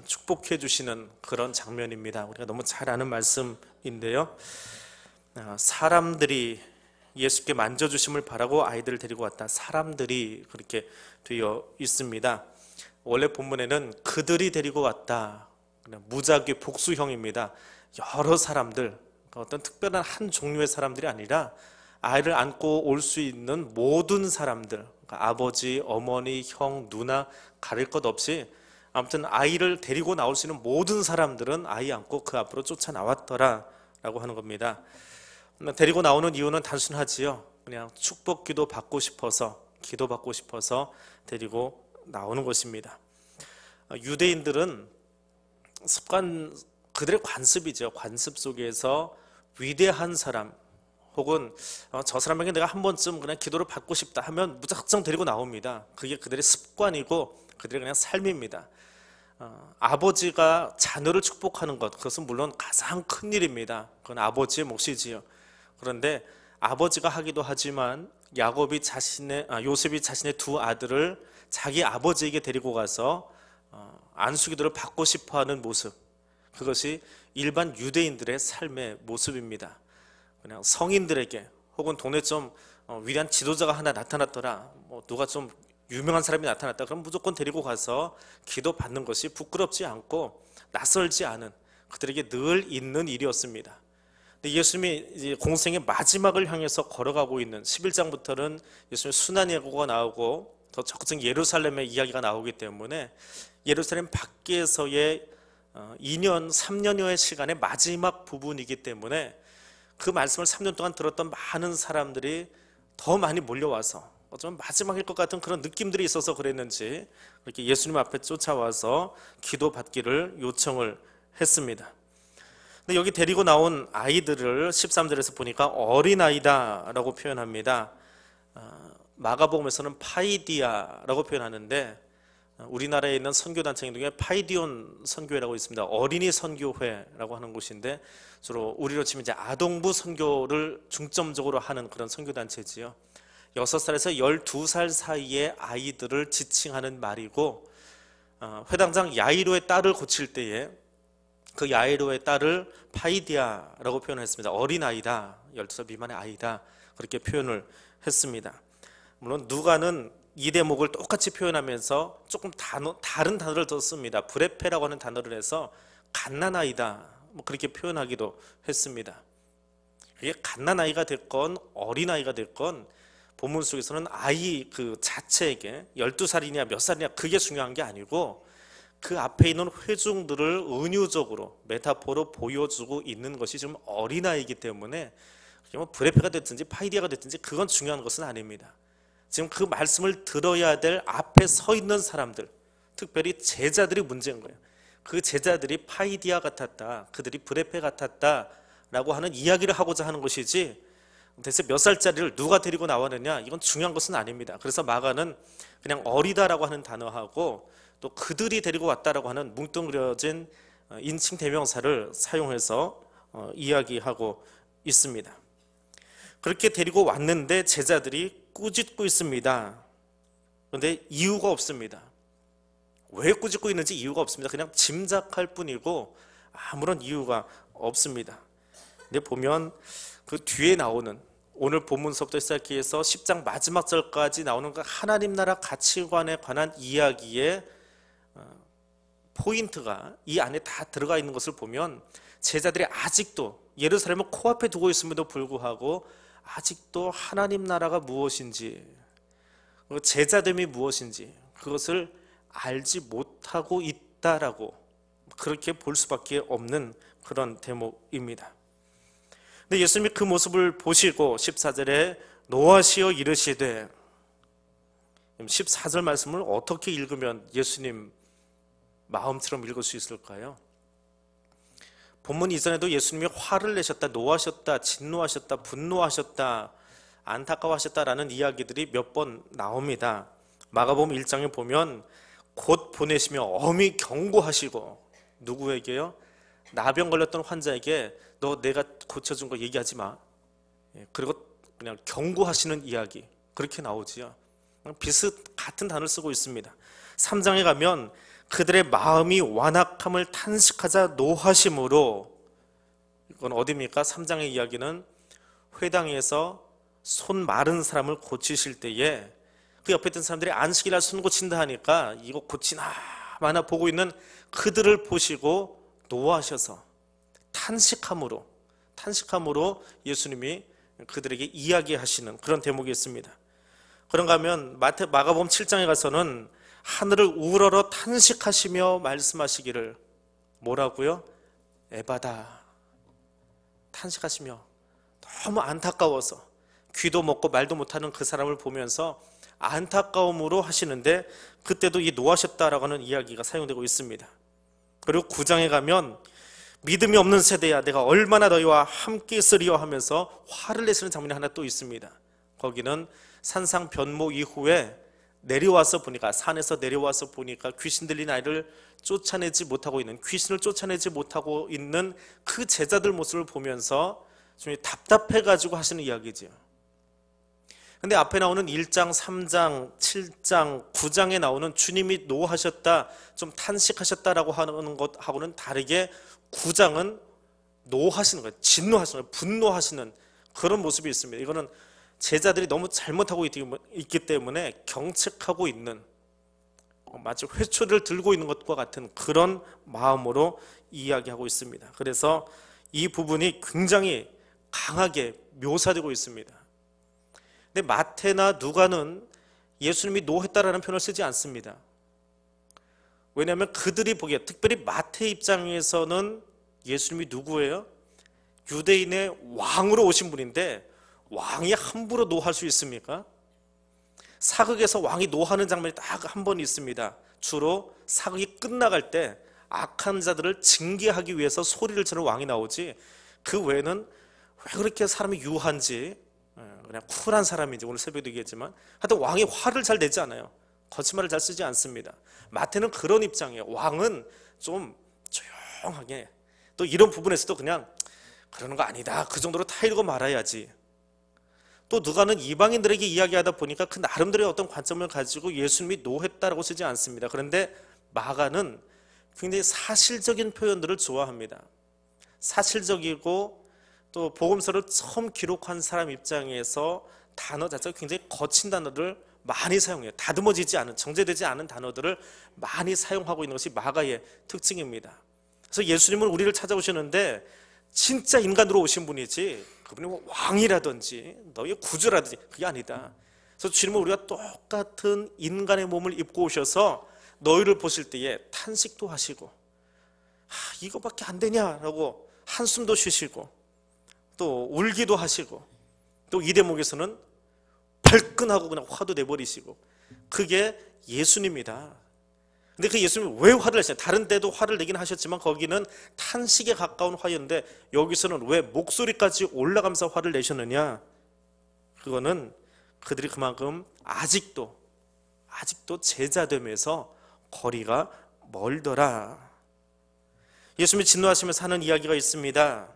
축복해 주시는 그런 장면입니다. 우리가 너무 잘 아는 말씀인데요. 사람들이 예수께 만져주심을 바라고 아이들을 데리고 왔다. 사람들이 그렇게 되어 있습니다. 원래 본문에는 그들이 데리고 왔다. 무작위 복수형입니다. 여러 사람들, 어떤 특별한 한 종류의 사람들이 아니라 아이를 안고 올 수 있는 모든 사람들, 그러니까 아버지, 어머니, 형, 누나 가릴 것 없이 아무튼 아이를 데리고 나올 수 있는 모든 사람들은 아이 안고 그 앞으로 쫓아 나왔더라 라고 하는 겁니다. 데리고 나오는 이유는 단순하지요. 그냥 축복 기도 받고 싶어서, 데리고 나오는 것입니다. 유대인들은 그들의 관습이죠. 관습 속에서 위대한 사람, 혹은 저 사람에게 내가 한 번쯤 그냥 기도를 받고 싶다 하면 무작정 데리고 나옵니다. 그게 그들의 습관이고 그들의 그냥 삶입니다. 아버지가 자녀를 축복하는 것, 그것은 물론 가장 큰 일입니다. 그건 아버지의 몫이지요. 그런데 아버지가 하기도 하지만 요셉이 자신의 두 아들을 자기 아버지에게 데리고 가서 안수기도를 받고 싶어하는 모습, 그것이 일반 유대인들의 삶의 모습입니다. 그냥 성인들에게, 혹은 동네 좀 위대한 지도자가 하나 나타났더라, 누가 좀 유명한 사람이 나타났다, 그럼 무조건 데리고 가서 기도 받는 것이 부끄럽지 않고 낯설지 않은, 그들에게 늘 있는 일이었습니다. 근데 예수님이 이제 공생의 마지막을 향해서 걸어가고 있는 11장부터는 예수님의 순환예고가 나오고 더 적극적인 예루살렘의 이야기가 나오기 때문에 예루살렘 밖에서의 2년, 3년여의 시간의 마지막 부분이기 때문에 그 말씀을 3년 동안 들었던 많은 사람들이 더 많이 몰려와서 어쩌면 마지막일 것 같은 그런 느낌들이 있어서 그랬는지 이렇게 예수님 앞에 쫓아와서 기도 받기를 요청을 했습니다. 근데 여기 데리고 나온 아이들을 13절에서 보니까 어린아이다 라고 표현합니다. 마가복음에서는 파이디아라고 표현하는데 우리나라에 있는 선교단체 중에 파이디온 선교회라고 있습니다. 어린이 선교회라고 하는 곳인데 주로 우리로 치면 이제 아동부 선교를 중점적으로 하는 그런 선교단체지요. 6살에서 12살 사이의 아이들을 지칭하는 말이고, 회당장 야이로의 딸을 고칠 때에 그 야이로의 딸을 파이디아라고 표현했습니다. 어린아이다, 12살 미만의 아이다, 그렇게 표현을 했습니다. 물론 누가는 이 대목을 똑같이 표현하면서 조금 다른 단어를 더 씁니다. 브레페라고 하는 단어를 해서 갓난아이다, 그렇게 표현하기도 했습니다. 이게 갓난아이가 됐건 어린아이가 됐건 본문 속에서는 아이 그 자체에게 12살이냐 몇 살이냐 그게 중요한 게 아니고 그 앞에 있는 회중들을 은유적으로 메타포로 보여주고 있는 것이 지금 어린아이이기 때문에 브레페가 됐든지 파이디아가 됐든지 그건 중요한 것은 아닙니다. 지금 그 말씀을 들어야 될 앞에 서 있는 사람들, 특별히 제자들이 문제인 거예요. 그 제자들이 파이디아 같았다, 그들이 브레페 같았다 라고 하는 이야기를 하고자 하는 것이지 대체 몇 살짜리를 누가 데리고 나왔느냐, 이건 중요한 것은 아닙니다. 그래서 마가는 그냥 어리다라고 하는 단어하고 또 그들이 데리고 왔다라고 하는 뭉뚱그려진 인칭 대명사를 사용해서 이야기하고 있습니다. 그렇게 데리고 왔는데 제자들이 꾸짖고 있습니다. 그런데 이유가 없습니다. 왜 꾸짖고 있는지 이유가 없습니다. 그냥 짐작할 뿐이고 아무런 이유가 없습니다. 근데 보면 그 뒤에 나오는, 오늘 본문서부터 시작해서 10장 마지막 절까지 나오는 그 하나님 나라 가치관에 관한 이야기의 포인트가 이 안에 다 들어가 있는 것을 보면 제자들이 아직도 예루살렘을 코앞에 두고 있음에도 불구하고 아직도 하나님 나라가 무엇인지, 제자됨이 무엇인지 그것을 알지 못하고 있다라고 그렇게 볼 수밖에 없는 그런 대목입니다. 근데 예수님이 그 모습을 보시고 14절에 노하시어 이르시되, 14절 말씀을 어떻게 읽으면 예수님 마음처럼 읽을 수 있을까요? 본문 이전에도 예수님이 화를 내셨다, 노하셨다, 진노하셨다, 분노하셨다, 안타까워하셨다라는 이야기들이 몇 번 나옵니다. 마가복음 1장에 보면 곧 보내시며 엄히 경고하시고, 누구에게요? 나병 걸렸던 환자에게 너 내가 고쳐준 거 얘기하지 마. 그리고 그냥 경고하시는 이야기, 그렇게 나오지요. 같은 단어를 쓰고 있습니다. 3장에 가면 그들의 마음이 완악함을 탄식하자 노하심으로, 이건 어디입니까? 3장의 이야기는 회당에서 손 마른 사람을 고치실 때에 그 옆에 있던 사람들이 안식일 날 손 고친다 하니까 이거 고치나 마나 보고 있는 그들을 보시고 노하셔서 탄식함으로 예수님이 그들에게 이야기하시는 그런 대목이 있습니다. 그런가 하면 마가복음 7장에 가서는 하늘을 우러러 탄식하시며 말씀하시기를 뭐라고요? 에바다. 탄식하시며 너무 안타까워서 귀도 먹고 말도 못하는 그 사람을 보면서 안타까움으로 하시는데, 그때도 이 노하셨다라고 하는 이야기가 사용되고 있습니다. 그리고 9장에 가면 믿음이 없는 세대야 내가 얼마나 너희와 함께 있으리요 하면서 화를 내시는 장면이 하나 또 있습니다. 거기는 산상 변모 이후에 내려와서 보니까, 산에서 내려와서 보니까 귀신 들린 아이를 쫓아내지 못하고 있는, 귀신을 쫓아내지 못하고 있는 그 제자들 모습을 보면서 좀 답답해가지고 하시는 이야기죠. 근데 앞에 나오는 1장, 3장, 7장, 9장에 나오는 주님이 노하셨다, 좀 탄식하셨다라고 하는 것하고는 다르게 9장은 노하시는 거예요. 진노하시는 거예요. 분노하시는 그런 모습이 있습니다. 이거는 제자들이 너무 잘못하고 있기 때문에 경책하고 있는, 마치 회초리를 들고 있는 것과 같은 그런 마음으로 이야기하고 있습니다. 그래서 이 부분이 굉장히 강하게 묘사되고 있습니다. 근데 마태나 누가는 예수님이 노했다라는 표현을 쓰지 않습니다. 왜냐하면 그들이 보기에, 특별히 마태 입장에서는 예수님이 누구예요? 유대인의 왕으로 오신 분인데 왕이 함부로 노할 수 있습니까? 사극에서 왕이 노하는 장면이 딱 한 번 있습니다. 주로 사극이 끝나갈 때 악한 자들을 징계하기 위해서 소리를 치는 왕이 나오지, 그 외에는 왜 그렇게 사람이 유한지, 그냥 쿨한 사람인지 오늘 새벽에도 얘기했지만 하여튼 왕이 화를 잘 내지 않아요. 거짓말을 잘 쓰지 않습니다. 마태는 그런 입장이에요. 왕은 좀 조용하게, 또 이런 부분에서도 그냥 그러는 거 아니다, 그 정도로 타이르고 말아야지. 또 누가는 이방인들에게 이야기하다 보니까 그 나름대로의 어떤 관점을 가지고 예수님이 노했다라고 쓰지 않습니다. 그런데 마가는 굉장히 사실적인 표현들을 좋아합니다. 사실적이고, 또 복음서를 처음 기록한 사람 입장에서 단어 자체가 굉장히 거친 단어를 많이 사용해요. 다듬어지지 않은, 정제되지 않은 단어들을 많이 사용하고 있는 것이 마가의 특징입니다. 그래서 예수님은 우리를 찾아오시는데 진짜 인간으로 오신 분이지, 그분이 뭐 왕이라든지 너희의 구주라든지 그게 아니다. 그래서 주님은 우리가 똑같은 인간의 몸을 입고 오셔서 너희를 보실 때에 탄식도 하시고, 이거밖에 안 되냐라고 한숨도 쉬시고, 또 울기도 하시고, 또 이 대목에서는 발끈하고 그냥 화도 내버리시고, 그게 예수님이다. 근데 그 예수님이 왜 화를 내셨어요? 다른 데도 화를 내긴 하셨지만 거기는 탄식에 가까운 화였는데 여기서는 왜 목소리까지 올라가면서 화를 내셨느냐? 그거는 그들이 그만큼 아직도 제자됨에서 거리가 멀더라. 예수님이 진노하시면서 하는 이야기가 있습니다.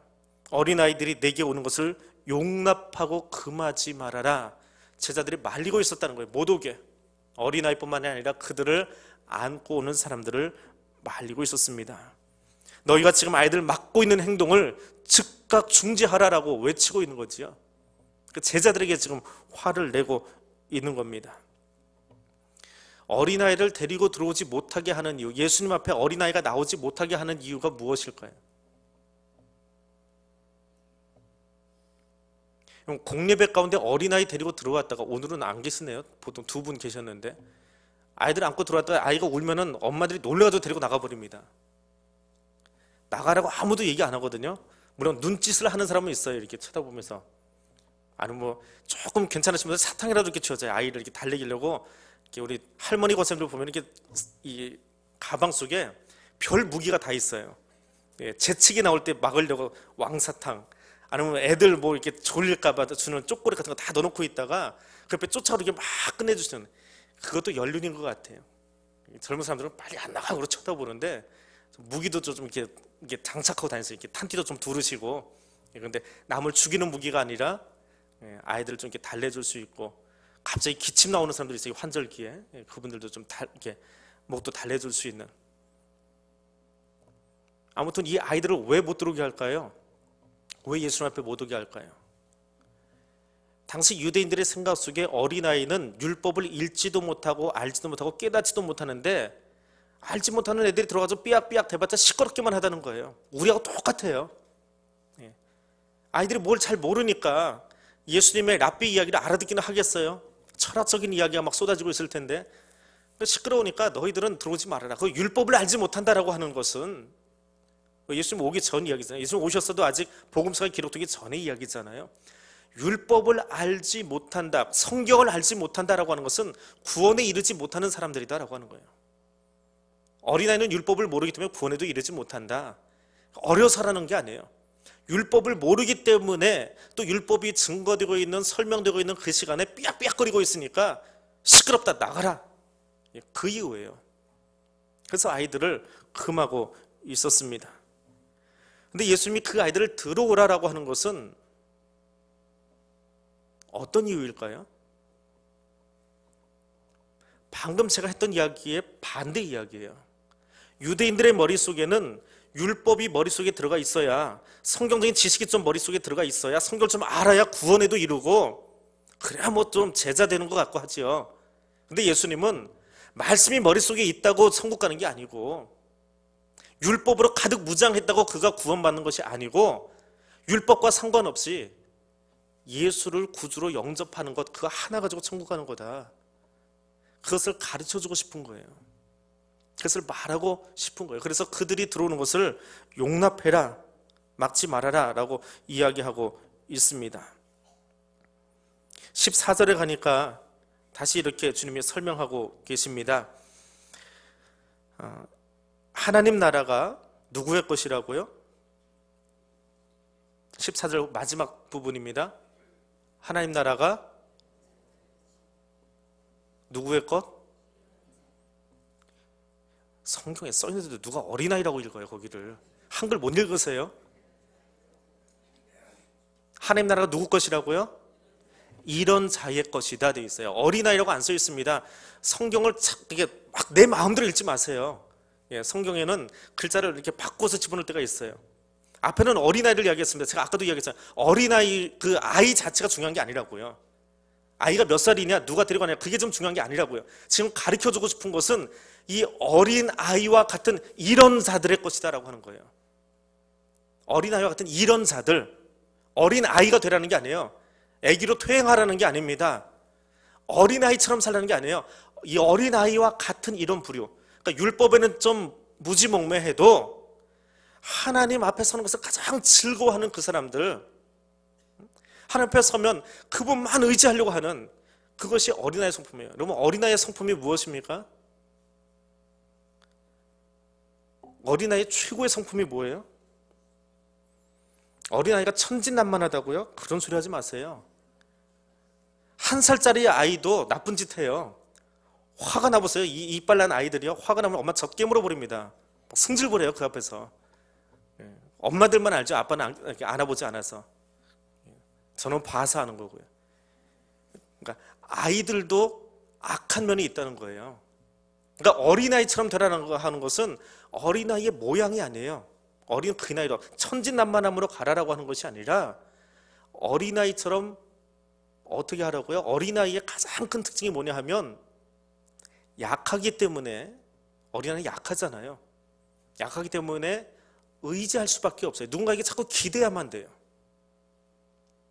어린아이들이 내게 오는 것을 용납하고 금하지 말아라. 제자들이 말리고 있었다는 거예요. 못 오게. 어린아이뿐만 아니라 그들을 안고 오는 사람들을 말리고 있었습니다. 너희가 지금 아이들 맡고 있는 행동을 즉각 중지하라라고 외치고 있는 거지요. 그 제자들에게 지금 화를 내고 있는 겁니다. 어린아이를 데리고 들어오지 못하게 하는 이유, 예수님 앞에 어린아이가 나오지 못하게 하는 이유가 무엇일까요? 공예배 가운데 어린아이 데리고 들어왔다가, 오늘은 안 계시네요. 보통 2분 계셨는데, 아이들 안고 들어왔다가 아이가 울면은 엄마들이 놀래가지고 데리고 나가버립니다. 나가라고 아무도 얘기 안 하거든요. 물론 눈짓을 하는 사람은 있어요. 이렇게 쳐다보면서. 아니 뭐 조금 괜찮으시면 사탕이라도 이렇게 줘줘요. 아이를 이렇게 달래기려고. 이렇게 우리 할머니 고생들 보면 이렇게 이 가방 속에 별 무기가 다 있어요. 재치기 나올 때 막으려고 왕사탕, 아니면 애들 뭐 이렇게 졸릴까봐 주는 쪼꼬리 같은 거 다 넣어놓고 있다가 그 옆에 쫓아가서 이렇게 막 끝내주시는, 그것도 연륜인 것 같아요. 젊은 사람들은 빨리 안 나가고 쳐다보는데 무기도 좀 이렇게 장착하고 다니세요. 이렇게 탄티도 좀 두르시고. 그런데 남을 죽이는 무기가 아니라 아이들을 좀 이렇게 달래줄 수 있고, 갑자기 기침 나오는 사람들이 있어요. 환절기에 그분들도 좀 이렇게 목도 달래줄 수 있는 아무튼 이 아이들을 왜 못 들어오게 할까요? 왜 예수님 앞에 못 오게 할까요? 당시 유대인들의 생각 속에 어린아이는 율법을 읽지도 못하고 알지도 못하고 깨닫지도 못하는데, 알지 못하는 애들이 들어가서 삐약삐약 대봤자 시끄럽기만 하다는 거예요. 우리하고 똑같아요. 아이들이 뭘 잘 모르니까 예수님의 랍비 이야기를 알아듣기는 하겠어요? 철학적인 이야기가 막 쏟아지고 있을 텐데, 시끄러우니까 너희들은 들어오지 말아라. 그 율법을 알지 못한다라고 하는 것은 예수님 오기 전 이야기잖아요. 예수님 오셨어도 아직 복음서가 기록되기 전의 이야기잖아요. 율법을 알지 못한다, 성경을 알지 못한다라고 하는 것은 구원에 이르지 못하는 사람들이다라고 하는 거예요. 어린아이는 율법을 모르기 때문에 구원에도 이르지 못한다. 어려서라는 게 아니에요. 율법을 모르기 때문에, 또 율법이 증거되고 있는, 설명되고 있는 그 시간에 삐약삐약거리고 있으니까 시끄럽다, 나가라. 그 이유예요. 그래서 아이들을 금하고 있었습니다. 근데 예수님이 그 아이들을 들어오라라고 하는 것은 어떤 이유일까요? 방금 제가 했던 이야기의 반대 이야기예요. 유대인들의 머릿속에는 율법이 머릿속에 들어가 있어야, 성경적인 지식이 좀 머릿속에 들어가 있어야, 성경을 좀 알아야 구원에도 이루고, 그래야 뭐 좀 제자 되는 것 같고 하지요. 근데 예수님은 말씀이 머릿속에 있다고 천국 가는 게 아니고, 율법으로 가득 무장했다고 그가 구원받는 것이 아니고, 율법과 상관없이 예수를 구주로 영접하는 것, 그거 하나 가지고 천국 가는 거다. 그것을 가르쳐주고 싶은 거예요. 그것을 말하고 싶은 거예요. 그래서 그들이 들어오는 것을 용납해라, 막지 말아라 라고 이야기하고 있습니다. 14절에 가니까 다시 이렇게 주님이 설명하고 계십니다. 하나님 나라가 누구의 것이라고요? 14절 마지막 부분입니다. 하나님 나라가 누구의 것? 성경에 써있는데도 누가 어린아이라고 읽어요? 거기를 한글 못 읽으세요? 하나님 나라가 누구 것이라고요? 이런 자의 것이다 되어 있어요. 어린아이라고 안 써 있습니다. 성경을 이게 막 내 마음대로 읽지 마세요. 성경에는 글자를 이렇게 바꿔서 집어넣을 때가 있어요. 앞에는 어린아이를 이야기했습니다. 제가 아까도 이야기했잖아요. 어린아이, 그 아이 자체가 중요한 게 아니라고요. 아이가 몇 살이냐, 누가 데려가냐, 그게 좀 중요한 게 아니라고요. 지금 가르쳐주고 싶은 것은 이 어린아이와 같은 이런 자들의 것이다 라고 하는 거예요. 어린아이와 같은 이런 자들, 어린아이가 되라는 게 아니에요. 아기로 퇴행하라는 게 아닙니다. 어린아이처럼 살라는 게 아니에요. 이 어린아이와 같은 이런 부류, 그러니까 율법에는 좀 무지몽매해도 하나님 앞에 서는 것을 가장 즐거워하는 그 사람들, 하나님 앞에 서면 그분만 의지하려고 하는, 그것이 어린아이의 성품이에요. 여러분, 어린아이의 성품이 무엇입니까? 어린아이의 최고의 성품이 뭐예요? 어린아이가 천진난만하다고요? 그런 소리 하지 마세요. 1살짜리 아이도 나쁜 짓 해요. 화가 나보세요. 이 이빨 난 아이들이요, 화가 나면 엄마 젖 깨물어 버립니다. 승질부려요 그 앞에서. 엄마들만 알죠. 아빠는 안아보지 않아서. 저는 봐서 하는 거고요. 그러니까 아이들도 악한 면이 있다는 거예요. 그러니까 어린아이처럼 되라는 거 하는 것은 어린아이의 모양이 아니에요. 어린 그 나이로 천진난만함으로 가라라고 하는 것이 아니라, 어린아이처럼 어떻게 하라고요? 어린아이의 가장 큰 특징이 뭐냐 하면, 약하기 때문에, 어린아이는 약하잖아요. 약하기 때문에 의지할 수밖에 없어요. 누군가에게 자꾸 기대야만 돼요.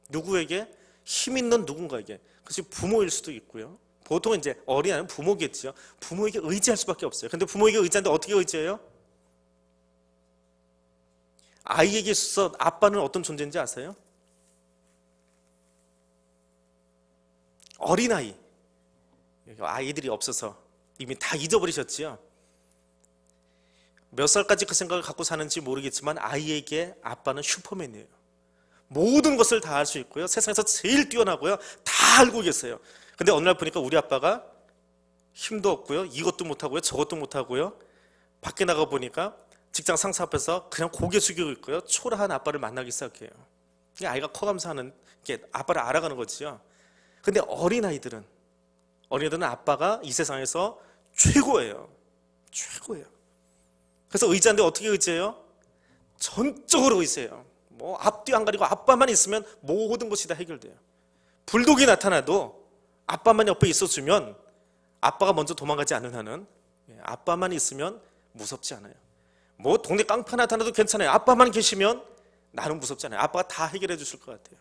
누구에게? 힘 있는 누군가에게. 그것이 부모일 수도 있고요. 보통 이제 어린아이는 부모겠죠. 부모에게 의지할 수밖에 없어요. 근데 부모에게 의지하는데 어떻게 의지해요? 아이에게 있어서 아빠는 어떤 존재인지 아세요? 어린아이. 아이들이 없어서 이미 다 잊어버리셨지요. 몇 살까지 그 생각을 갖고 사는지 모르겠지만 아이에게 아빠는 슈퍼맨이에요. 모든 것을 다 할 수 있고요, 세상에서 제일 뛰어나고요, 다 알고 계세요. 근데 어느 날 보니까 우리 아빠가 힘도 없고요, 이것도 못하고요, 저것도 못하고요, 밖에 나가 보니까 직장 상사 앞에서 그냥 고개 숙이고 있고요, 초라한 아빠를 만나기 시작해요. 이게 아이가 커가면서 하는, 이게 아빠를 알아가는 거지요. 근데 어린아이들은 아빠가 이 세상에서 최고예요. 최고예요. 그래서 의지하는데 어떻게 의지해요? 전적으로 의지해요. 뭐 앞뒤 안 가리고 아빠만 있으면 모든 것이 다 해결돼요. 불독이 나타나도 아빠만 옆에 있어주면, 아빠가 먼저 도망가지 않는 한은 아빠만 있으면 무섭지 않아요. 뭐 동네 깡패 나타나도 괜찮아요. 아빠만 계시면 나는 무섭지 않아요. 아빠가 다 해결해 주실 것 같아요.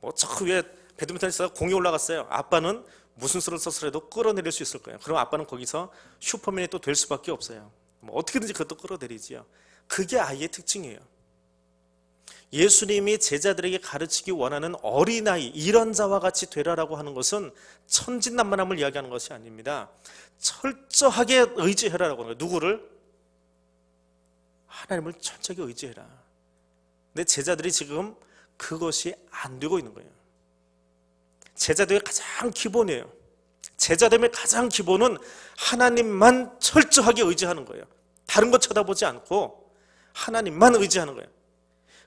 뭐 저 위에 배드민턴 치다가 공이 올라갔어요. 아빠는 무슨 수를 써서라도 끌어내릴 수 있을 거예요. 그럼 아빠는 거기서 슈퍼맨이 또 될 수밖에 없어요. 뭐 어떻게든지 그것도 끌어내리지요. 그게 아이의 특징이에요. 예수님이 제자들에게 가르치기 원하는 어린아이, 이런 자와 같이 되라라고 하는 것은 천진난만함을 이야기하는 것이 아닙니다. 철저하게 의지해라라고 하는 거예요. 누구를? 하나님을 철저하게 의지해라. 근데 제자들이 지금 그것이 안 되고 있는 거예요. 제자됨의 가장 기본이에요. 제자됨의 가장 기본은 하나님만 철저하게 의지하는 거예요. 다른 거 쳐다보지 않고 하나님만 의지하는 거예요.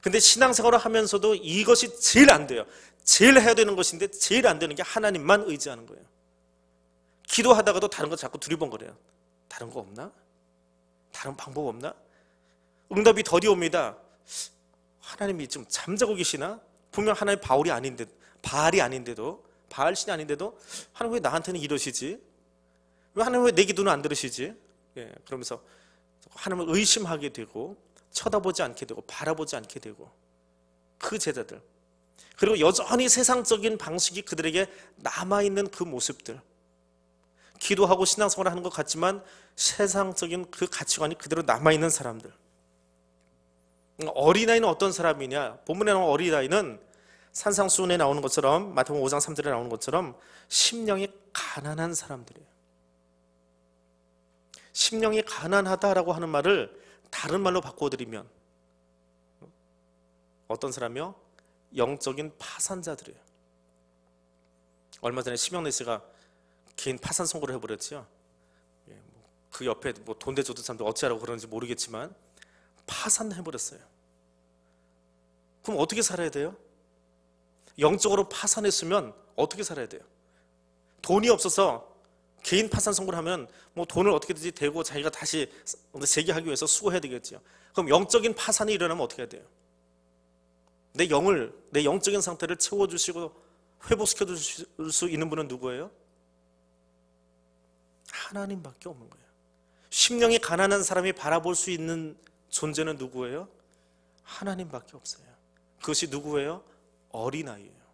근데 신앙생활을 하면서도 이것이 제일 안 돼요. 제일 해야 되는 것인데 제일 안 되는 게 하나님만 의지하는 거예요. 기도하다가도 다른 거 자꾸 두리번거려요. 다른 거 없나? 다른 방법 없나? 응답이 더디 옵니다. 하나님이 좀 잠자고 계시나? 분명 하나님 바알이 아닌데도, 바알신이 아닌데도 하나님 왜 나한테는 이러시지? 왜 하나님 왜 내 기도는 안 들으시지? 그러면서 하나님을 의심하게 되고 쳐다보지 않게 되고 바라보지 않게 되고, 그 제자들, 그리고 여전히 세상적인 방식이 그들에게 남아있는 그 모습들, 기도하고 신앙생활을 하는 것 같지만 세상적인 그 가치관이 그대로 남아있는 사람들. 어린아이는 어떤 사람이냐? 본문에 나오는 어린아이는 산상수훈에 나오는 것처럼, 마태복음 5장 3절에 나오는 것처럼 심령이 가난한 사람들이에요. 심령이 가난하다라고 하는 말을 다른 말로 바꿔드리면 어떤 사람이요? 영적인 파산자들이에요. 얼마 전에 심영래 씨가 개인 파산 선고를 해버렸죠. 그 옆에 뭐 돈 대줘도 사람들 어찌하라고 그러는지 모르겠지만 파산해버렸어요. 그럼 어떻게 살아야 돼요? 영적으로 파산했으면 어떻게 살아야 돼요? 돈이 없어서 개인 파산 선고를 하면 뭐 돈을 어떻게든지 대고 자기가 다시 재기하기 위해서 수고해야 되겠죠. 그럼 영적인 파산이 일어나면 어떻게 해야 돼요? 내 영적인 상태를 채워주시고 회복시켜 주실 수 있는 분은 누구예요? 하나님밖에 없는 거예요. 심령이 가난한 사람이 바라볼 수 있는 존재는 누구예요? 하나님밖에 없어요. 그것이 누구예요? 어린아이예요.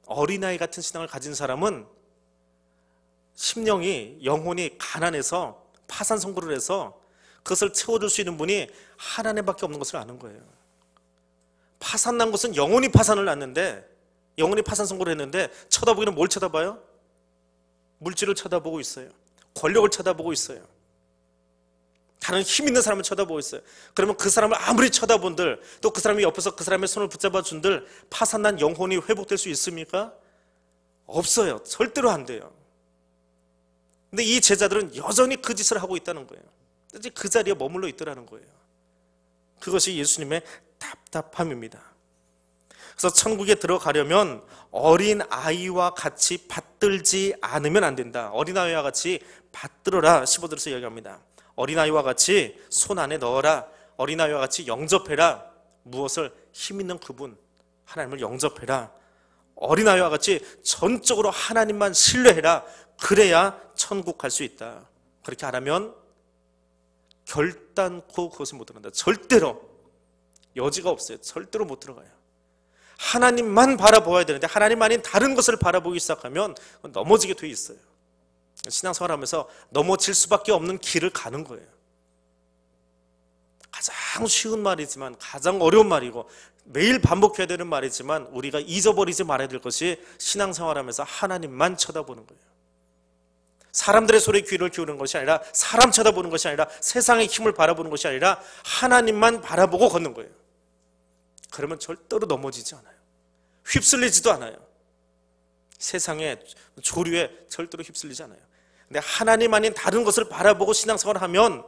어린아이 같은 신앙을 가진 사람은 심령이, 영혼이 가난해서 파산 선고를 해서 그것을 채워줄 수 있는 분이 하나님밖에 없는 것을 아는 거예요. 파산난 것은 영혼이 파산을 났는데, 영혼이 파산 선고를 했는데 쳐다보기는 뭘 쳐다봐요? 물질을 쳐다보고 있어요. 권력을 쳐다보고 있어요. 다른 힘 있는 사람을 쳐다보고 있어요. 그러면 그 사람을 아무리 쳐다본들, 또 그 사람이 옆에서 그 사람의 손을 붙잡아 준들 파산난 영혼이 회복될 수 있습니까? 없어요. 절대로 안 돼요. 근데 이 제자들은 여전히 그 짓을 하고 있다는 거예요. 그 자리에 머물러 있더라는 거예요. 그것이 예수님의 답답함입니다. 그래서 천국에 들어가려면 어린 아이와 같이 받들지 않으면 안 된다. 어린 아이와 같이 받들어라. 15절에서 이야기합니다. 어린 아이와 같이 손 안에 넣어라. 어린 아이와 같이 영접해라. 무엇을? 힘 있는 그분, 하나님을 영접해라. 어린 아이와 같이 전적으로 하나님만 신뢰해라. 그래야 천국 갈 수 있다. 그렇게 안 하면 결단코 그것을 못 들어간다. 절대로 여지가 없어요. 절대로 못 들어가요. 하나님만 바라보아야 되는데 하나님 아닌 다른 것을 바라보기 시작하면 넘어지게 돼 있어요. 신앙생활하면서 넘어질 수밖에 없는 길을 가는 거예요. 가장 쉬운 말이지만 가장 어려운 말이고 매일 반복해야 되는 말이지만 우리가 잊어버리지 말아야 될 것이 신앙생활하면서 하나님만 쳐다보는 거예요. 사람들의 소리에 귀를 기울이는 것이 아니라, 사람 쳐다보는 것이 아니라, 세상의 힘을 바라보는 것이 아니라 하나님만 바라보고 걷는 거예요. 그러면 절대로 넘어지지 않아요. 휩쓸리지도 않아요. 세상의 조류에 절대로 휩쓸리지 않아요. 근데 하나님 아닌 다른 것을 바라보고 신앙생활을 하면,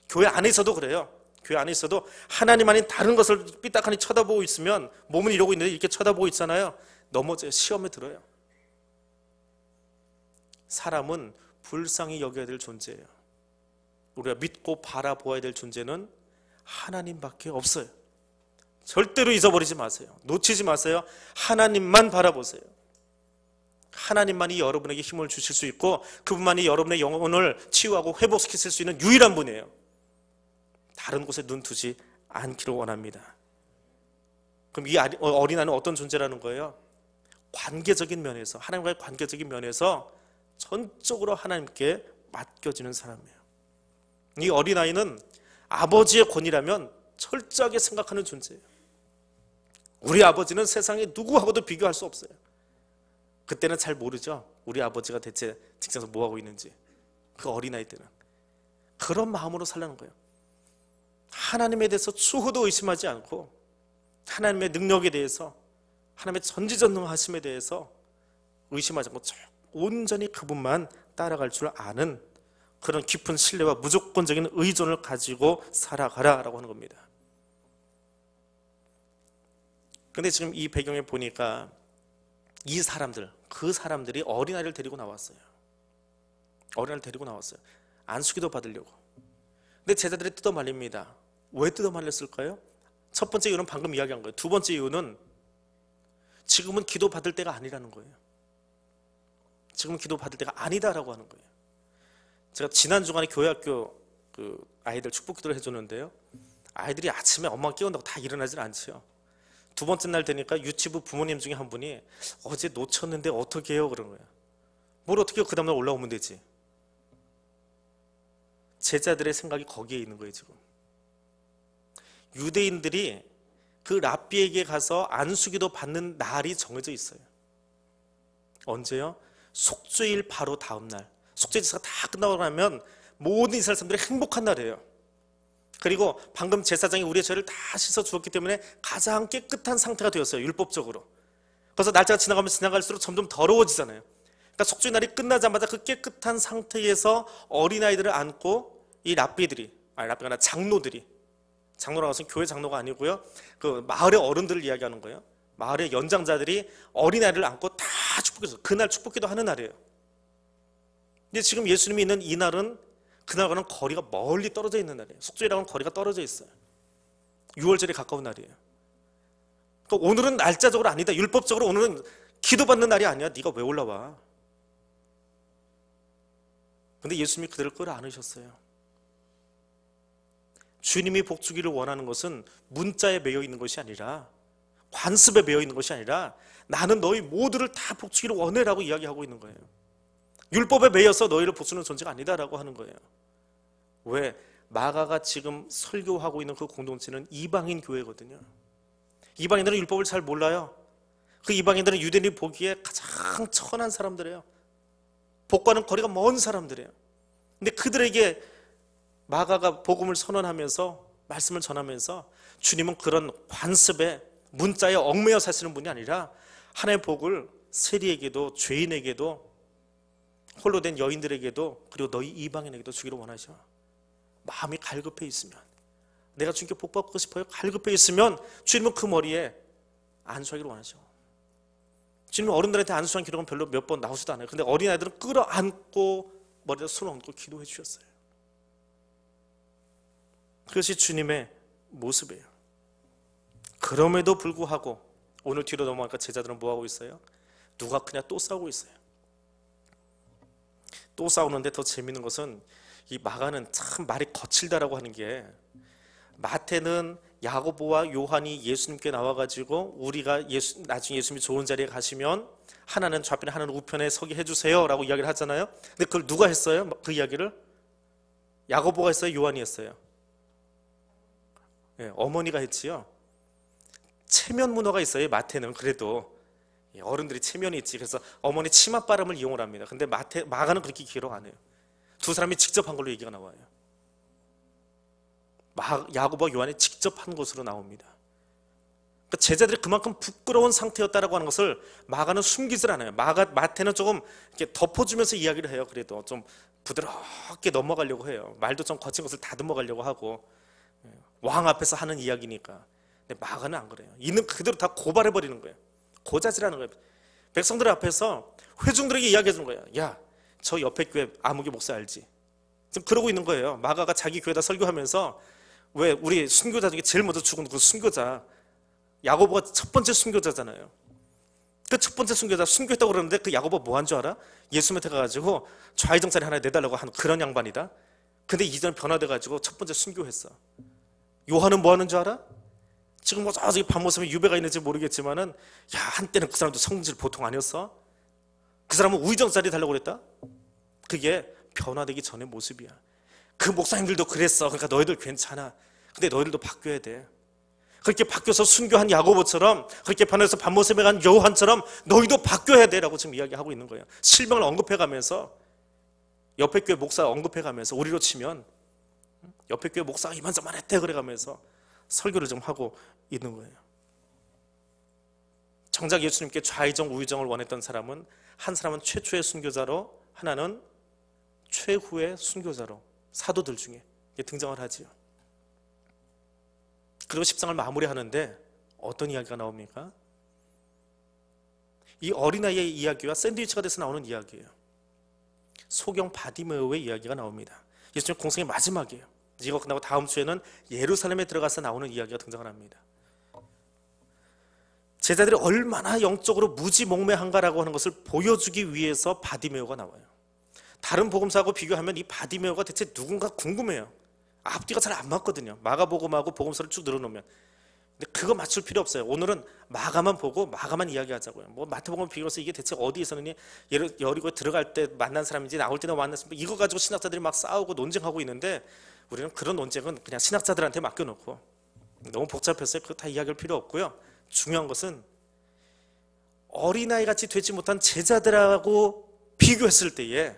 교회 안에서도 그래요. 교회 안에 있어도 하나님 아닌 다른 것을 삐딱하니 쳐다보고 있으면, 몸은 이러고 있는데 이렇게 쳐다보고 있잖아요. 넘어져요. 시험에 들어요. 사람은 불쌍히 여겨야 될 존재예요. 우리가 믿고 바라보아야 될 존재는 하나님밖에 없어요. 절대로 잊어버리지 마세요. 놓치지 마세요. 하나님만 바라보세요. 하나님만이 여러분에게 힘을 주실 수 있고 그분만이 여러분의 영혼을 치유하고 회복시킬 수 있는 유일한 분이에요. 다른 곳에 눈 두지 않기를 원합니다. 그럼 이 어린아이는 어떤 존재라는 거예요? 관계적인 면에서, 하나님과의 관계적인 면에서 전적으로 하나님께 맡겨지는 사람이에요. 이 어린아이는 아버지의 권위라면 철저하게 생각하는 존재예요. 우리 아버지는 세상에 누구하고도 비교할 수 없어요. 그때는 잘 모르죠. 우리 아버지가 대체 직장에서 뭐하고 있는지. 그 어린아이 때는 그런 마음으로 살라는 거예요. 하나님에 대해서 추호도 의심하지 않고 하나님의 능력에 대해서, 하나님의 전지전능하심에 대해서 의심하지 않고 온전히 그분만 따라갈 줄 아는 그런 깊은 신뢰와 무조건적인 의존을 가지고 살아가라라고 하는 겁니다. 근데 지금 이 배경에 보니까 이 사람들, 그 사람들이 어린아이를 데리고 나왔어요. 어린아이를 데리고 나왔어요. 안수기도 받으려고. 근데 제자들이 뜯어말립니다. 왜 뜯어말렸을까요? 첫 번째 이유는 방금 이야기한 거예요. 두 번째 이유는 지금은 기도 받을 때가 아니라는 거예요. 지금은 기도 받을 때가 아니다라고 하는 거예요. 제가 지난 주간에 교회학교 그 아이들 축복 기도를 해줬는데요. 아이들이 아침에 엄마가 깨운다고 다 일어나질 않지요. 두 번째 날 되니까 유치부 부모님 중에 한 분이 어제 놓쳤는데 어떻게 해요? 그런 거예요. 뭘 어떻게 해요? 그 다음날 올라오면 되지. 제자들의 생각이 거기에 있는 거예요. 지금 유대인들이 그 랍비에게 가서 안수기도 받는 날이 정해져 있어요. 언제요? 속죄일 바로 다음 날. 속죄 제사가 다 끝나고 나면 모든 이스라엘 사람들이 행복한 날이에요. 그리고 방금 제사장이 우리의 죄를 다 씻어 주었기 때문에 가장 깨끗한 상태가 되었어요. 율법적으로. 그래서 날짜가 지나가면 지나갈수록 점점 더러워지잖아요. 그러니까 속죄 날이 끝나자마자 그 깨끗한 상태에서 어린아이들을 안고 이 랍비가 아니라 장로들이, 장로라고 해서 교회 장로가 아니고요, 그 마을의 어른들을 이야기하는 거예요. 마을의 연장자들이 어린아이를 안고 다 축복해서 그날 축복기도 하는 날이에요. 근데 지금 예수님이 있는 이 날은 그날과는 거리가 멀리 떨어져 있는 날이에요. 속죄라고는 거리가 떨어져 있어요. 6월절에 가까운 날이에요. 그러니까 오늘은 날짜적으로 아니다. 율법적으로 오늘은 기도받는 날이 아니야. 네가 왜 올라와? 근데 예수님이 그들을 끌어안으셨어요. 주님이 복주기를 원하는 것은 문자에 매여 있는 것이 아니라, 관습에 매여 있는 것이 아니라, 나는 너희 모두를 다 복주기를 원해라고 이야기하고 있는 거예요. 율법에 매여서 너희를 복주는 존재가 아니다라고 하는 거예요. 왜? 마가가 지금 설교하고 있는 그 공동체는 이방인 교회거든요. 이방인들은 율법을 잘 몰라요. 그 이방인들은 유대인이 보기에 가장 천한 사람들이에요. 복과는 거리가 먼 사람들이에요. 근데 그들에게 마가가 복음을 선언하면서 말씀을 전하면서 주님은 그런 관습에, 문자에 얽매여 사시는 분이 아니라 하나님의 복을 세리에게도 죄인에게도 홀로 된 여인들에게도 그리고 너희 이방인에게도 주기를 원하셔. 마음이 갈급해 있으면, 내가 주님께 복 받고 싶어요. 갈급해 있으면 주님은 그 머리에 안수하기를 원하셔. 주님은 어른들한테 안수한 기록은 별로 몇 번 나오지도 않아요. 근데 어린아이들은 끌어안고 머리에다 손을 얹고 기도해 주셨어요. 그것이 주님의 모습이에요. 그럼에도 불구하고 오늘 뒤로 넘어가니까 제자들은 뭐하고 있어요? 누가 크냐 또 싸우고 있어요. 또 싸우는데 더 재밌는 것은 이 마가는 참 말이 거칠다라고 하는 게, 마태는 야고보와 요한이 예수님께 나와가지고 우리가 나중에 예수님이 좋은 자리에 가시면 하나는 좌편에 하나는 우편에 서게 해주세요 라고 이야기를 하잖아요. 근데 그걸 누가 했어요? 그 이야기를? 야고보가 했어요? 요한이 했어요? 네, 어머니가 했지요. 체면 문화가 있어요. 마태는 그래도 어른들이 체면이 있지. 그래서 어머니 치맛바람을 이용을 합니다. 근데 마가는 그렇게 기록 안 해요. 두 사람이 직접 한 걸로 얘기가 나와요. 야고보와 요한이 직접 한 것으로 나옵니다. 그러니까 제자들이 그만큼 부끄러운 상태였다라고 하는 것을 마가는 숨기질 않아요. 마태는 조금 이렇게 덮어주면서 이야기를 해요. 그래도 좀 부드럽게 넘어가려고 해요. 말도 좀 거친 것을 다듬어 가려고 하고, 왕 앞에서 하는 이야기니까. 근데 마가는 안 그래요. 있는 그대로 다 고발해 버리는 거예요. 고자질하는 거예요. 백성들 앞에서 회중들에게 이야기해 주는 거예요. 야, 저 옆에 교회 아무개 목사 알지? 지금 그러고 있는 거예요. 마가가 자기 교회에다 설교하면서 왜 우리 순교자 중에 제일 먼저 죽은 그 순교자 야고보가 첫 번째 순교자잖아요. 그 첫 번째 순교자 순교했다고 그러는데 그 야고보가 뭐 한 줄 알아? 예수 밑에 가가지고 좌회전짜리 하나 내달라고 하는 그런 양반이다. 근데 이전 변화돼가지고 첫 번째 순교했어. 요한은 뭐 하는 줄 알아? 지금 뭐 저기 밤모습에 유배가 있는지 모르겠지만은 야 한때는 그 사람도 성질 보통 아니었어. 그 사람은 우회전짜리 달라고 그랬다. 그게 변화되기 전의 모습이야. 그 목사님들도 그랬어. 그러니까 너희들 괜찮아. 근데 너희들도 바뀌어야 돼. 그렇게 바뀌어서 순교한 야고보처럼, 그렇게 변해서 밤모습에 간 요한처럼 너희도 바뀌어야 돼라고 지금 이야기하고 있는 거예요. 실명을 언급해가면서, 옆에 교회 목사 언급해가면서, 우리로 치면 옆에 교회 목사가 이만저만 했대 그래가면서 설교를 좀 하고 있는 거예요. 정작 예수님께 좌의정 우의정을 원했던 사람은, 한 사람은 최초의 순교자로, 하나는 최후의 순교자로 사도들 중에 등장을 하지요. 그리고 10장을 마무리하는데 어떤 이야기가 나옵니까? 이 어린아이의 이야기와 샌드위치가 돼서 나오는 이야기예요. 소경 바디메오의 이야기가 나옵니다. 예수님 공생의 마지막이에요. 이거 끝나고 다음 주에는 예루살렘에 들어가서 나오는 이야기가 등장을 합니다. 제자들이 얼마나 영적으로 무지몽매한가라고 하는 것을 보여주기 위해서 바디메오가 나와요. 다른 복음서하고 비교하면 이 바디메오가 대체 누군가 궁금해요. 앞뒤가 잘 안 맞거든요. 마가복음하고 복음서를 쭉 늘어놓으면. 근데 그거 맞출 필요 없어요. 오늘은 마가만 보고 마가만 이야기하자고요. 뭐 마태복음 비교해서 이게 대체 어디에 있었느니, 여리고에 들어갈 때 만난 사람인지 나올 때나 만났습니까? 이거 가지고 신학자들이 막 싸우고 논쟁하고 있는데, 우리는 그런 논쟁은 그냥 신학자들한테 맡겨놓고, 너무 복잡했어요. 그거 다 이야기할 필요 없고요. 중요한 것은 어린아이 같이 되지 못한 제자들하고 비교했을 때에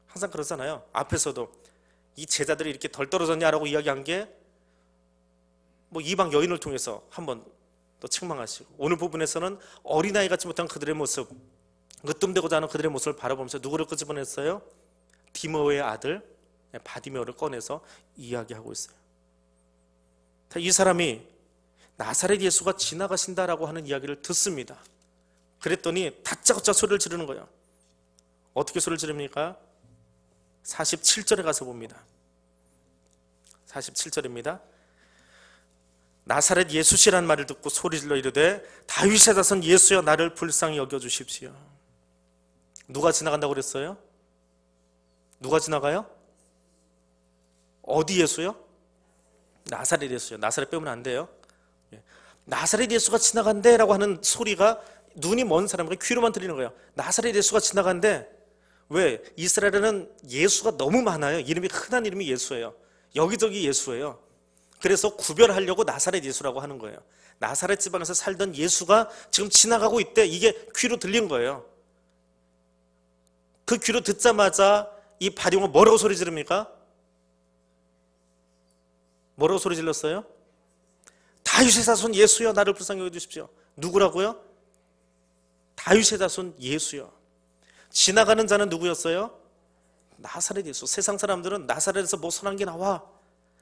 항상 그러잖아요. 앞에서도 이 제자들이 이렇게 덜 떨어졌냐라고 이야기한 게 뭐 이방 여인을 통해서 한번 또 책망하시고, 오늘 부분에서는 어린아이 같지 못한 그들의 모습, 으뜸되고자 하는 그들의 모습을 바라보면서 누구를 끄집어냈어요? 디모의 아들 바디메오를 꺼내서 이야기하고 있어요. 이 사람이 나사렛 예수가 지나가신다라고 하는 이야기를 듣습니다. 그랬더니 다짜고짜 소리를 지르는 거예요. 어떻게 소리를 지릅니까? 47절에 가서 봅니다. 47절입니다. 나사렛 예수시란 말을 듣고 소리질러 이르되 다윗의 자손 예수여 나를 불쌍히 여겨주십시오. 누가 지나간다고 그랬어요? 누가 지나가요? 어디 예수요? 나사렛 예수요. 나사렛 빼면 안 돼요. 나사렛 예수가 지나간대라고 하는 소리가 눈이 먼 사람에게 귀로만 들리는 거예요. 나사렛 예수가 지나간대. 왜? 이스라엘에는 예수가 너무 많아요. 이름이 흔한 이름이 예수예요. 여기저기 예수예요. 그래서 구별하려고 나사렛 예수라고 하는 거예요. 나사렛 지방에서 살던 예수가 지금 지나가고 있대. 이게 귀로 들린 거예요. 그 귀로 듣자마자 이 바디메오가 뭐라고 소리 지릅니까? 뭐라고 소리 질렀어요? 다윗의 자손 예수여 나를 불쌍히 여겨주십시오. 누구라고요? 다윗의 자손 예수여. 지나가는 자는 누구였어요? 나사렛 예수. 세상 사람들은 나사렛에서 뭐 선한 게 나와,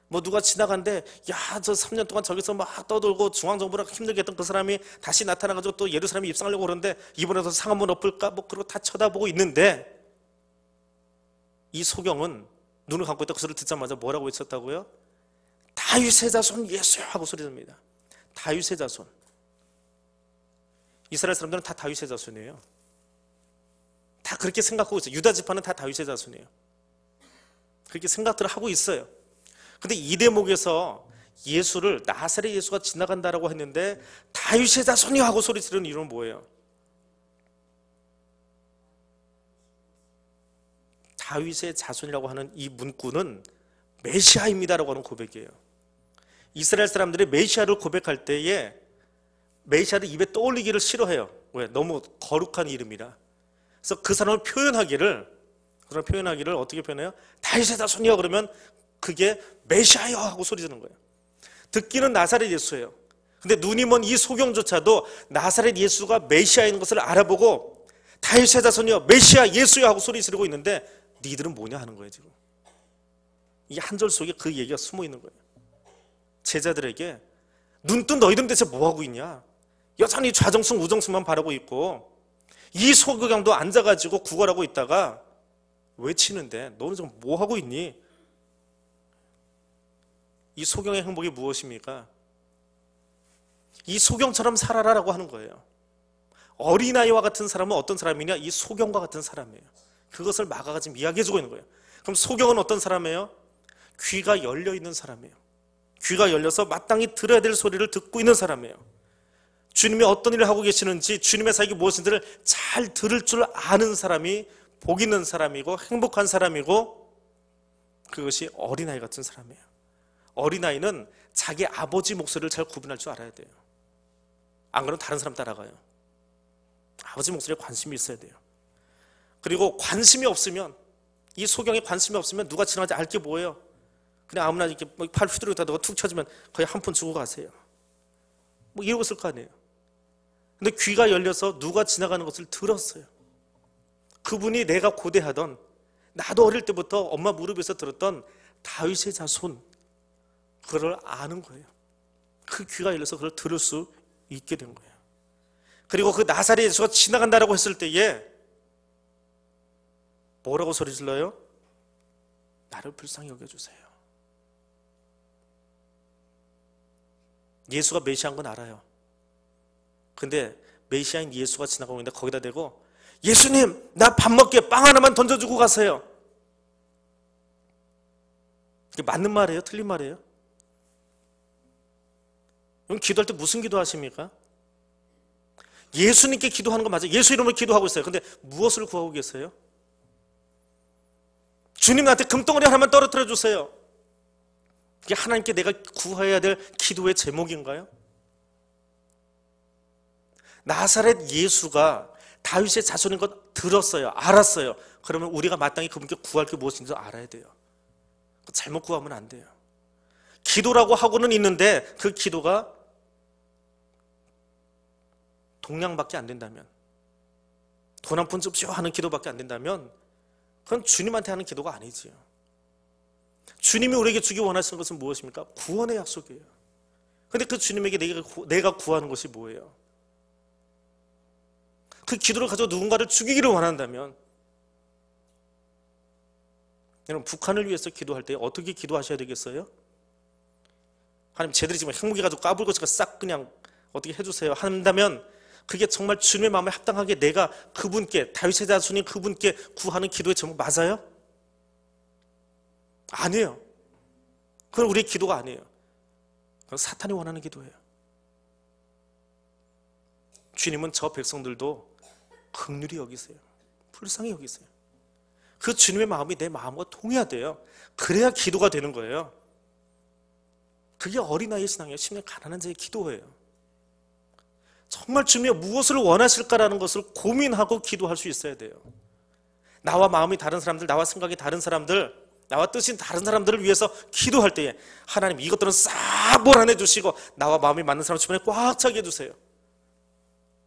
뭐 누가 지나간대, 야 저 3년 동안 저기서 막 떠돌고 중앙정부랑 힘들게 했던 그 사람이 다시 나타나가지고 또 예루살렘에 입성하려고 그러는데 이번에도 상 한번 엎을까 뭐 그러고 다 쳐다보고 있는데, 이 소경은 눈을 감고 있다 그 소리를 듣자마자 뭐라고 외쳤다고요? 다윗의 자손 예수여 하고 소리 듭니다. 다윗의 자손. 이스라엘 사람들은 다 다윗의 자손이에요. 다 그렇게 생각하고 있어요. 유다 지파는 다 다윗의 자손이에요. 그렇게 생각들을 하고 있어요. 근데 이 대목에서 예수를 나사렛 예수가 지나간다라고 했는데 다윗의 자손이 하고 소리 지르는 이유는 뭐예요? 다윗의 자손이라고 하는 이 문구는 메시아입니다라고 하는 고백이에요. 이스라엘 사람들이 메시아를 고백할 때에 메시아를 입에 떠올리기를 싫어해요. 왜? 너무 거룩한 이름이라. 그래서 그 사람을 표현하기를 어떻게 표현해요? 다윗의 자손이요 그러면 그게 메시아요 하고 소리 지르는 거예요. 듣기는 나사렛 예수예요. 근데 눈이 먼 이 소경조차도 나사렛 예수가 메시아인 것을 알아보고 다윗의 자손이요 메시아 예수요 하고 소리 지르고 있는데 니들은 뭐냐 하는 거예요. 지금 이 한 절 속에 그 얘기가 숨어 있는 거예요. 제자들에게 눈뜬 너희들은 대체 뭐하고 있냐, 여전히 좌정승 우정승만 바라고 있고 이 소경도 앉아가지고 구걸하고 있다가 외치는데 너는 지금 뭐하고 있니? 이 소경의 행복이 무엇입니까? 이 소경처럼 살아라라고 하는 거예요. 어린아이와 같은 사람은 어떤 사람이냐? 이 소경과 같은 사람이에요. 그것을 마가가 지금 이야기해주고 있는 거예요. 그럼 소경은 어떤 사람이에요? 귀가 열려있는 사람이에요. 귀가 열려서 마땅히 들어야 될 소리를 듣고 있는 사람이에요. 주님이 어떤 일을 하고 계시는지, 주님의 사역이 무엇인지를 잘 들을 줄 아는 사람이 복 있는 사람이고 행복한 사람이고, 그것이 어린아이 같은 사람이에요. 어린아이는 자기 아버지 목소리를 잘 구분할 줄 알아야 돼요. 안 그러면 다른 사람 따라가요. 아버지 목소리에 관심이 있어야 돼요. 그리고 관심이 없으면, 이 소경에 관심이 없으면 누가 지나가지 알 게 뭐예요? 그냥 아무나 이렇게 팔 휘두르다 누가 툭 쳐주면 거의 한 푼 주고 가세요. 뭐 이러고 있을 거 아니에요. 근데 귀가 열려서 누가 지나가는 것을 들었어요. 그분이 내가 고대하던, 나도 어릴 때부터 엄마 무릎에서 들었던 다윗의 자손, 그걸 아는 거예요. 그 귀가 열려서 그걸 들을 수 있게 된 거예요. 그리고 그 나사렛 예수가 지나간다라고 했을 때에 뭐라고 소리 질러요? 나를 불쌍히 여겨주세요. 예수가 메시아인 건 알아요. 근데 메시아인 예수가 지나가고 있는데 거기다 대고, 예수님, 나 밥 먹게 빵 하나만 던져주고 가세요. 이게 맞는 말이에요? 틀린 말이에요? 그럼 기도할 때 무슨 기도 하십니까? 예수님께 기도하는 거 맞아요. 예수 이름으로 기도하고 있어요. 근데 무엇을 구하고 계세요? 주님, 나한테 금덩어리 하나만 떨어뜨려 주세요. 이게 하나님께 내가 구해야 될 기도의 제목인가요? 나사렛 예수가 다윗의 자손인 것 들었어요. 알았어요. 그러면 우리가 마땅히 그분께 구할 게 무엇인지 알아야 돼요. 잘못 구하면 안 돼요. 기도라고 하고는 있는데 그 기도가 동량밖에 안 된다면, 돈 한 푼 줍쇼 하는 기도밖에 안 된다면 그건 주님한테 하는 기도가 아니지요. 주님이 우리에게 주기 원하시는 것은 무엇입니까? 구원의 약속이에요. 그런데 그 주님에게 내가 구하는 것이 뭐예요? 그 기도를 가지고 누군가를 죽이기를 원한다면, 여러분, 북한을 위해서 기도할 때 어떻게 기도하셔야 되겠어요? 하나님, 쟤들이 지금 핵무기 가지고 까불고 싹 그냥 어떻게 해주세요 한다면, 그게 정말 주님의 마음에 합당하게 내가 그분께, 다윗의 자손인 그분께 구하는 기도의 제목 맞아요? 아니에요. 그건 우리의 기도가 아니에요. 그건 사탄이 원하는 기도예요. 주님은 저 백성들도 긍휼히 여기세요. 불쌍히 여기세요. 그 주님의 마음이 내 마음과 통해야 돼요. 그래야 기도가 되는 거예요. 그게 어린아이의 신앙이에요. 심령 가난한 자의 기도예요. 정말 주님이 무엇을 원하실까라는 것을 고민하고 기도할 수 있어야 돼요. 나와 마음이 다른 사람들, 나와 생각이 다른 사람들, 나와 뜻이 다른 사람들을 위해서 기도할 때에 하나님 이것들은 싹 몰아내 주시고 나와 마음이 맞는 사람 주변에 꽉 차게 해주세요.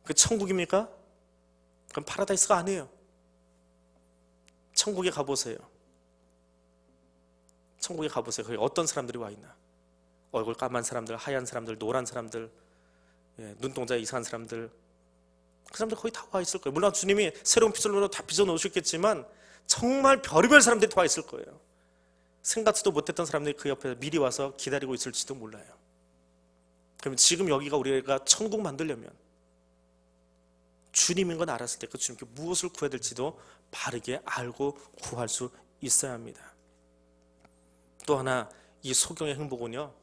그 천국입니까? 그럼 파라다이스가 아니에요. 천국에 가보세요. 천국에 가보세요. 거기 어떤 사람들이 와 있나? 얼굴 까만 사람들, 하얀 사람들, 노란 사람들, 눈동자 이상한 사람들, 그 사람들 거의 다 와 있을 거예요. 물론 주님이 새로운 피조물로 다 빚어 놓으셨겠지만 정말 별의별 사람들이 다 와 있을 거예요. 생각지도 못했던 사람들이 그 옆에 미리 와서 기다리고 있을지도 몰라요. 그러면 지금 여기가 우리가 천국 만들려면 주님인 건 알았을 때 그 주님께 무엇을 구해야 될지도 바르게 알고 구할 수 있어야 합니다. 또 하나, 이 소경의 행복은요,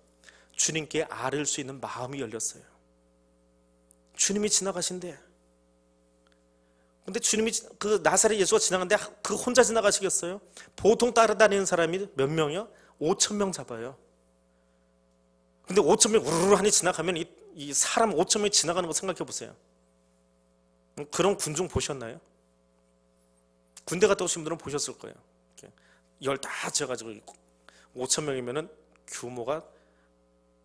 주님께 아뢰을 수 있는 마음이 열렸어요. 주님이 지나가신대. 근데 주님이, 그 나사렛 예수가 지나가는데 그 혼자 지나가시겠어요? 보통 따라다니는 사람이 몇 명이요? 5,000명 잡아요. 근데 5,000명 우르르 하니 지나가면 이 사람 5,000명이 지나가는 거 생각해 보세요. 그런 군중 보셨나요? 군대 갔다 오신 분들은 보셨을 거예요. 열 다 지어가지고 5,000명이면은 규모가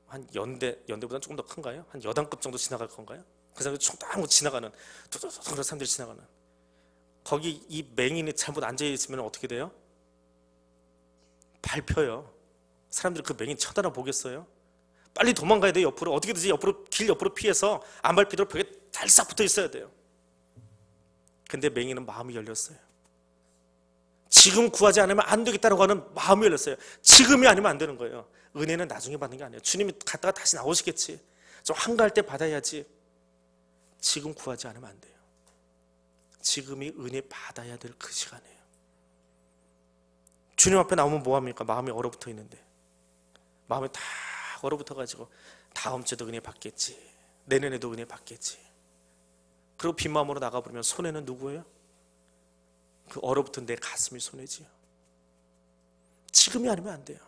한 연대보다 조금 더 큰가요? 한 여단급 정도 지나갈 건가요? 그 사람들이 총딱 지나가는, 뚜뚜뚜 그런 사람들이 지나가는, 거기 이 맹인이 잘못 앉아있으면 어떻게 돼요? 밟혀요. 사람들이 그 맹인 쳐다나 보겠어요? 빨리 도망가야 돼요. 옆으로, 어떻게든지 옆으로, 길 옆으로 피해서 안 밟히도록 벽에 달싹 붙어 있어야 돼요. 근데 맹인은 마음이 열렸어요. 지금 구하지 않으면 안 되겠다라고 하는 마음이 열렸어요. 지금이 아니면 안 되는 거예요. 은혜는 나중에 받는 게 아니에요. 주님이 갔다가 다시 나오시겠지. 좀 한가할 때 받아야지. 지금 구하지 않으면 안 돼요. 지금이 은혜 받아야 될 그 시간이에요. 주님 앞에 나오면 뭐합니까? 마음이 얼어붙어 있는데, 마음이 다 얼어붙어 가지고 다음 주에도 은혜 받겠지, 내년에도 은혜 받겠지. 그리고 빈 마음으로 나가버리면 손해는 누구예요? 그 얼어붙은 내 가슴이 손해지요. 지금이 아니면 안 돼요.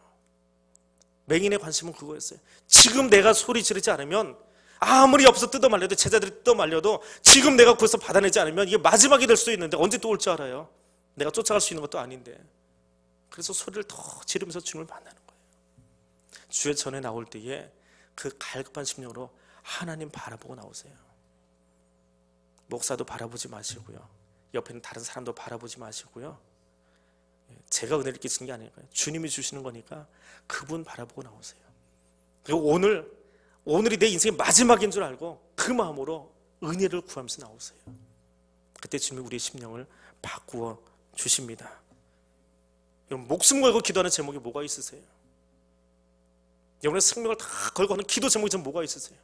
맹인의 관심은 그거였어요. 지금 내가 소리 지르지 않으면, 아무리 옆에서 뜯어 말려도, 제자들이 뜯어 말려도 지금 내가 구해서 받아내지 않으면 이게 마지막이 될 수도 있는데 언제 또 올 줄 알아요? 내가 쫓아갈 수 있는 것도 아닌데. 그래서 소리를 더 지르면서 주님을 만나는 거예요. 주의 전에 나올 때에 그 갈급한 심령으로 하나님 바라보고 나오세요. 목사도 바라보지 마시고요, 옆에 있는 다른 사람도 바라보지 마시고요. 제가 은혜를 끼치는 게 아니니까요. 주님이 주시는 거니까 그분 바라보고 나오세요. 그리고 오늘이 내 인생의 마지막인 줄 알고 그 마음으로 은혜를 구하면서 나오세요. 그때 주님이 우리의 심령을 바꾸어 주십니다. 여러분, 목숨 걸고 기도하는 제목이 뭐가 있으세요? 여러분의 생명을 다 걸고 하는 기도 제목이 좀 뭐가 있으세요?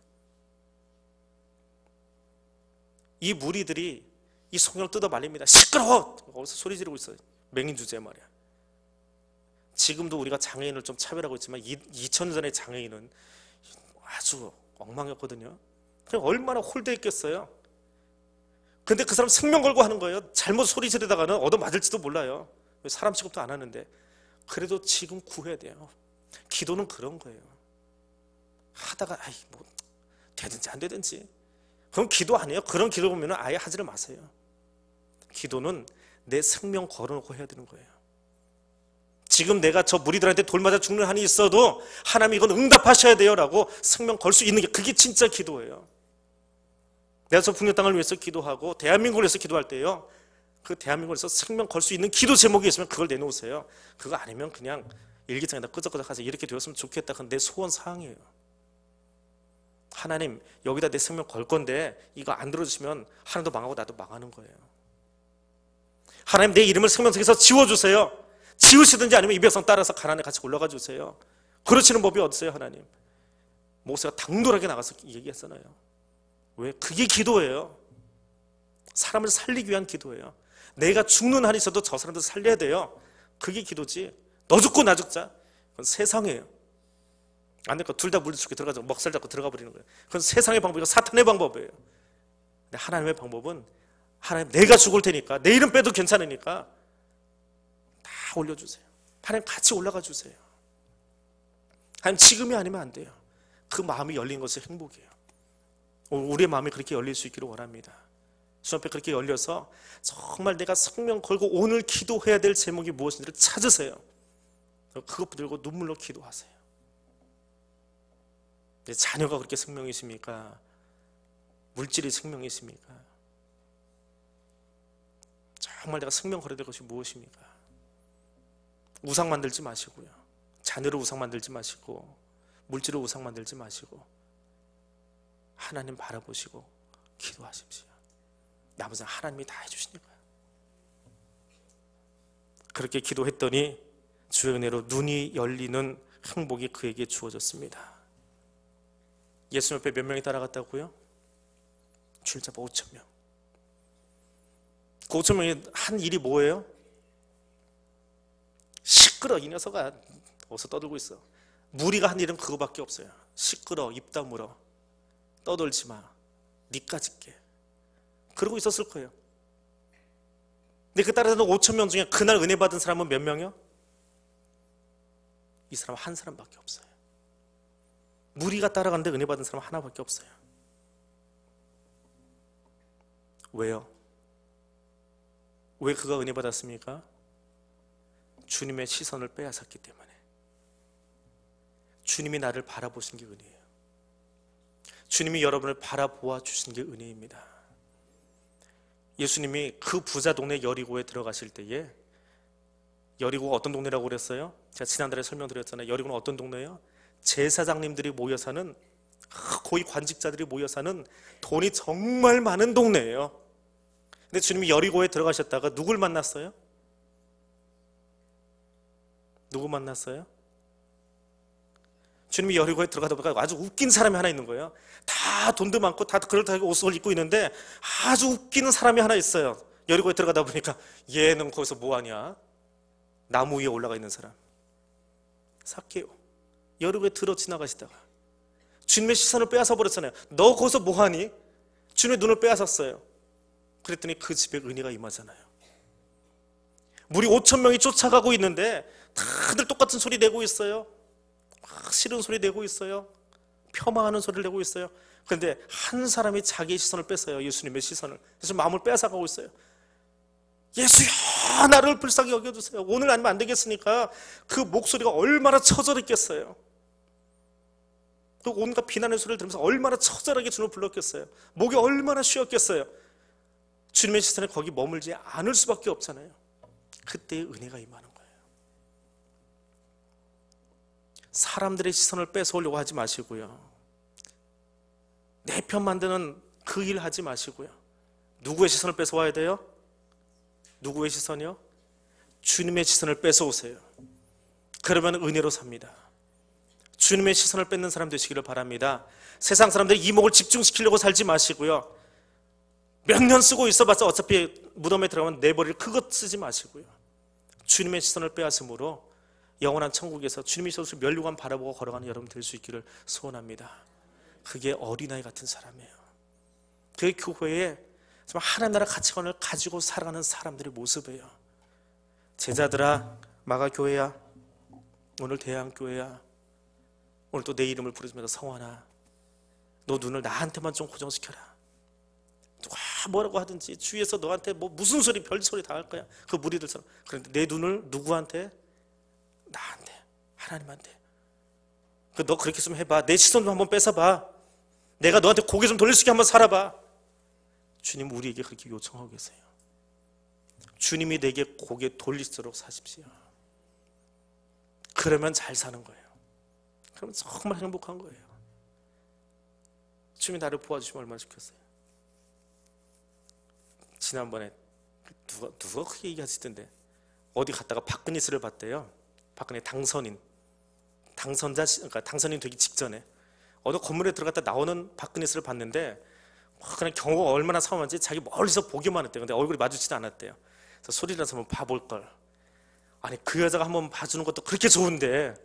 이 무리들이 이 성령을 뜯어 말립니다. 시끄러워! 어디서 소리 지르고 있어요. 맹인 주제에 말이야. 지금도 우리가 장애인을 좀 차별하고 있지만 2000년 전의 장애인은 아주 엉망이었거든요. 그냥 얼마나 홀대했겠어요. 근데 그 사람 생명 걸고 하는 거예요. 잘못 소리 지르다가는 얻어맞을지도 몰라요. 사람 취급도 안 하는데. 그래도 지금 구해야 돼요. 기도는 그런 거예요. 하다가 뭐 되든지 안 되든지, 그럼 기도 안 해요. 그런 기도 보면 아예 하지를 마세요. 기도는 내 생명 걸어놓고 해야 되는 거예요. 지금 내가 저 무리들한테 돌 맞아 죽는 한이 있어도 하나님 이건 응답하셔야 돼요 라고 생명 걸 수 있는 게, 그게 진짜 기도예요. 내가 저 북녘 땅을 위해서 기도하고 대한민국을 위해서 기도할 때요, 그 대한민국에서 생명 걸 수 있는 기도 제목이 있으면 그걸 내놓으세요. 그거 아니면 그냥 일기장에다 끄적끄적 하세요. 이렇게 되었으면 좋겠다. 그건 내 소원 사항이에요. 하나님, 여기다 내 생명 걸 건데 이거 안 들어주시면 하나님도 망하고 나도 망하는 거예요. 하나님, 내 이름을 생명책에서 지워주세요. 지우시든지 아니면 이 백성 따라서 가난에 같이 올라가 주세요. 그러시는 법이 어딨어요? 하나님, 모세가 당돌하게 나가서 얘기했잖아요. 왜? 그게 기도예요. 사람을 살리기 위한 기도예요. 내가 죽는 한이 있어도 저 사람들 살려야 돼요. 그게 기도지. 너 죽고 나 죽자, 그건 세상이에요. 안 될까? 둘 다 물리 죽게 들어가서 먹살 잡고 들어가 버리는 거예요. 그건 세상의 방법이고 사탄의 방법이에요. 근데 하나님의 방법은, 하나님 내가 죽을 테니까, 내 이름 빼도 괜찮으니까 다 올려주세요. 하나님 같이 올라가 주세요. 하나님 지금이 아니면 안 돼요. 그 마음이 열린 것이 행복이에요. 우리의 마음이 그렇게 열릴 수 있기를 원합니다. 주님 앞에 그렇게 열려서 정말 내가 생명 걸고 오늘 기도해야 될 제목이 무엇인지를 찾으세요. 그것 붙들고 눈물로 기도하세요. 내 자녀가 그렇게 생명이십니까? 물질이 생명이십니까? 정말 내가 생명 걸어야 될 것이 무엇입니까? 우상 만들지 마시고요, 자녀를 우상 만들지 마시고, 물질을 우상 만들지 마시고, 하나님 바라보시고 기도하십시오. 나머지는 하나님이 다 해주시니까요. 그렇게 기도했더니 주의 은혜로 눈이 열리는 행복이 그에게 주어졌습니다. 예수님 옆에 몇 명이 따라갔다고요? 줄잡아 5,000명. 그 5,000명이 한 일이 뭐예요? 시끄러, 이 녀석아 어디서 떠들고 있어. 무리가 한 일은 그거밖에 없어요. 시끄러, 입 다물어, 떠들지 마, 니까짓 게, 그러고 있었을 거예요. 근데 그 따라서는 5,000명 중에 그날 은혜 받은 사람은 몇 명이요? 이 사람 한 사람밖에 없어요. 무리가 따라가는데 은혜 받은 사람 하나밖에 없어요. 왜요? 왜 그가 은혜 받았습니까? 주님의 시선을 빼앗았기 때문에. 주님이 나를 바라보신 게 은혜예요. 주님이 여러분을 바라보아 주신 게 은혜입니다. 예수님이 그 부자 동네 여리고에 들어가실 때에, 여리고가 어떤 동네라고 그랬어요? 제가 지난달에 설명드렸잖아요. 여리고는 어떤 동네예요? 제사장님들이 모여 사는, 고위 관직자들이 모여 사는 돈이 정말 많은 동네예요. 근데 주님이 여리고에 들어가셨다가 누굴 만났어요? 누구 만났어요? 주님이 여리고에 들어가다 보니까 아주 웃긴 사람이 하나 있는 거예요. 다 돈도 많고 다 그럴듯하게 옷을 입고 있는데 아주 웃기는 사람이 하나 있어요. 여리고에 들어가다 보니까 얘는 거기서 뭐하냐? 나무 위에 올라가 있는 사람, 삭개오. 여리고에 들어 지나가시다가 주님의 시선을 빼앗아 버렸잖아요. 너 거기서 뭐하니? 주님의 눈을 빼앗았어요. 그랬더니 그 집에 은혜가 임하잖아요. 무리 5천 명이 쫓아가고 있는데 다들 똑같은 소리 내고 있어요. 막 싫은 소리 내고 있어요. 폄하하는 소리를 내고 있어요. 그런데 한 사람이 자기의 시선을 뺐어요. 예수님의 시선을. 그래서 마음을 빼앗아가고 있어요. 예수야, 나를 불쌍히 여겨주세요. 오늘 아니면 안 되겠으니까. 그 목소리가 얼마나 처절했겠어요. 그 온갖 비난의 소리를 들으면서 얼마나 처절하게 주님을 불렀겠어요. 목이 얼마나 쉬었겠어요. 주님의 시선에 거기 머물지 않을 수밖에 없잖아요. 그때의 은혜가 임하는 거예요. 사람들의 시선을 뺏어오려고 하지 마시고요. 내 편 만드는 그 일 하지 마시고요. 누구의 시선을 뺏어와야 돼요? 누구의 시선이요? 주님의 시선을 뺏어오세요. 그러면 은혜로 삽니다. 주님의 시선을 뺏는 사람 되시기를 바랍니다. 세상 사람들의 이목을 집중시키려고 살지 마시고요. 몇 년 쓰고 있어봤자 어차피 무덤에 들어가면 내 머리를 크게 쓰지 마시고요. 주님의 시선을 빼앗음으로 영원한 천국에서 주님의 시선을 면류관 바라보고 걸어가는 여러분 될 수 있기를 소원합니다. 그게 어린아이 같은 사람이에요. 그게 교회에 정말 하나님 나라 가치관을 가지고 살아가는 사람들의 모습이에요. 제자들아, 마가교회야, 오늘 대양교회야, 오늘 또 내 이름을 부르면서 성환아, 너 눈을 나한테만 좀 고정시켜라. 누가 뭐라고 하든지 주위에서 너한테 뭐 무슨 소리 별소리 다 할 거야. 그 무리들처럼. 그런데 내 눈을 누구한테? 나한테, 하나님한테. 너 그렇게 좀 해봐. 내 시선 좀 한번 뺏어봐. 내가 너한테 고개 좀 돌릴 수 있게 한번 살아봐. 주님 우리에게 그렇게 요청하고 계세요. 주님이 내게 고개 돌릴수록 사십시오. 그러면 잘 사는 거예요. 그러면 정말 행복한 거예요. 주님이 나를 도와주시면 얼마나 좋겠어요. 지난번에 누가 그렇게 얘기하시던데, 어디 갔다가 박근혜씨를 봤대요. 박근혜 당선자, 그러니까 당선인 되기 직전에 어느 건물에 들어갔다 나오는 박근혜씨를 봤는데, 그냥 경호가 얼마나 상황한지 자기 멀리서 보기만 했대요. 근데 얼굴이 마주치지 않았대요. 그래서 소리라서 한번 봐볼 걸. 아니, 그 여자가 한번 봐주는 것도 그렇게 좋은데,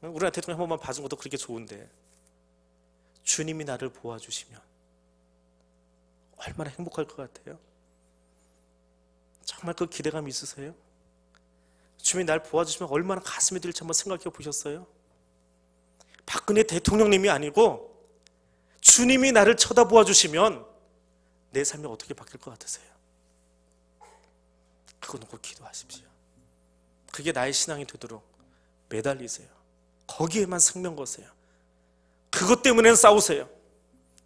우리나라 대통령 한 번만 봐준 것도 그렇게 좋은데, 주님이 나를 도와주시면 얼마나 행복할 것 같아요? 정말 그 기대감이 있으세요? 주님이 날 도와주시면 얼마나 가슴이 들릴지 한번 생각해 보셨어요? 박근혜 대통령님이 아니고 주님이 나를 쳐다보아 주시면 내 삶이 어떻게 바뀔 것 같으세요? 그거 놓고 기도하십시오. 그게 나의 신앙이 되도록 매달리세요. 거기에만 생명 거세요. 그것 때문에 싸우세요.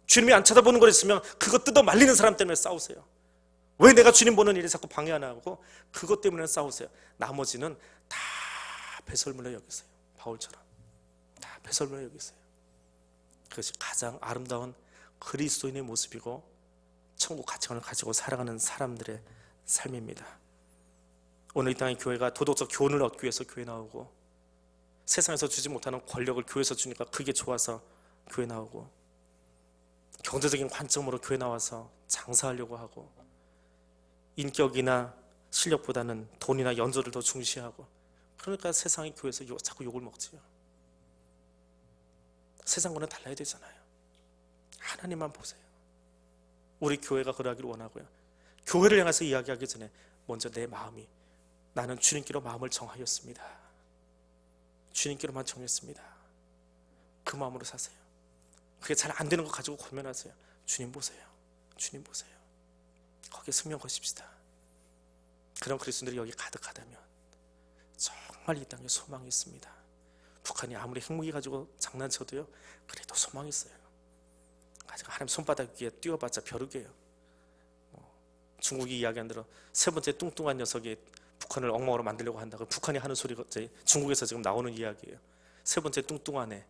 주님이 안 쳐다보는 걸 있으면 그거 뜯어 말리는 사람 때문에 싸우세요. 왜 내가 주님 보는 일에 자꾸 방해 안 하고? 그것 때문에 싸우세요. 나머지는 다 배설물로 여기세요. 바울처럼 다 배설물로 여기세요. 그것이 가장 아름다운 그리스도인의 모습이고 천국 가치관을 가지고 살아가는 사람들의 삶입니다. 오늘 이 땅의 교회가 도덕적 교훈을 얻기 위해서 교회 나오고, 세상에서 주지 못하는 권력을 교회에서 주니까 그게 좋아서 교회 나오고, 경제적인 관점으로 교회 나와서 장사하려고 하고, 인격이나 실력보다는 돈이나 연조를 더 중시하고, 그러니까 세상의 교회에서 자꾸 욕을 먹지요. 세상과는 달라야 되잖아요. 하나님만 보세요. 우리 교회가 그러하기를 원하고요. 교회를 향해서 이야기하기 전에 먼저 내 마음이, 나는 주님께로 마음을 정하였습니다. 주님께로만 정했습니다. 그 마음으로 사세요. 그게 잘 안 되는 거 가지고 고민하세요. 주님 보세요. 주님 보세요. 거기에 승명 거십시다. 그런 그리스도인들이 여기 가득하다면 정말 이 땅에 소망이 있습니다. 북한이 아무리 핵무기 가지고 장난쳐도요, 그래도 소망이 있어요. 아직 하나님 손바닥 위에 뛰어봤자 벼룩이에요. 중국이 이야기한 대로 세 번째 뚱뚱한 녀석이 북한을 엉망으로 만들려고 한다고, 북한이 하는 소리가 중국에서 지금 나오는 이야기예요. 세 번째 뚱뚱한 애,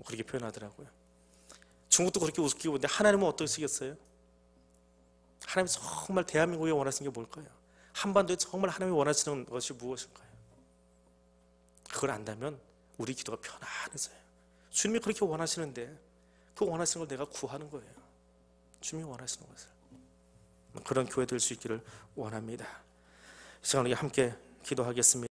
그렇게 표현하더라고요. 중국도 그렇게 웃기고, 근데 하나님은 어떠시겠어요? 하나님 정말 대한민국에 원하시는 게 뭘까요? 한반도에 정말 하나님이 원하시는 것이 무엇인가요? 그걸 안다면 우리 기도가 편안해져요. 주님이 그렇게 원하시는데 그 원하시는 걸 내가 구하는 거예요. 주님이 원하시는 것을. 그런 교회 될 수 있기를 원합니다. 이 시간 우리 함께 기도하겠습니다.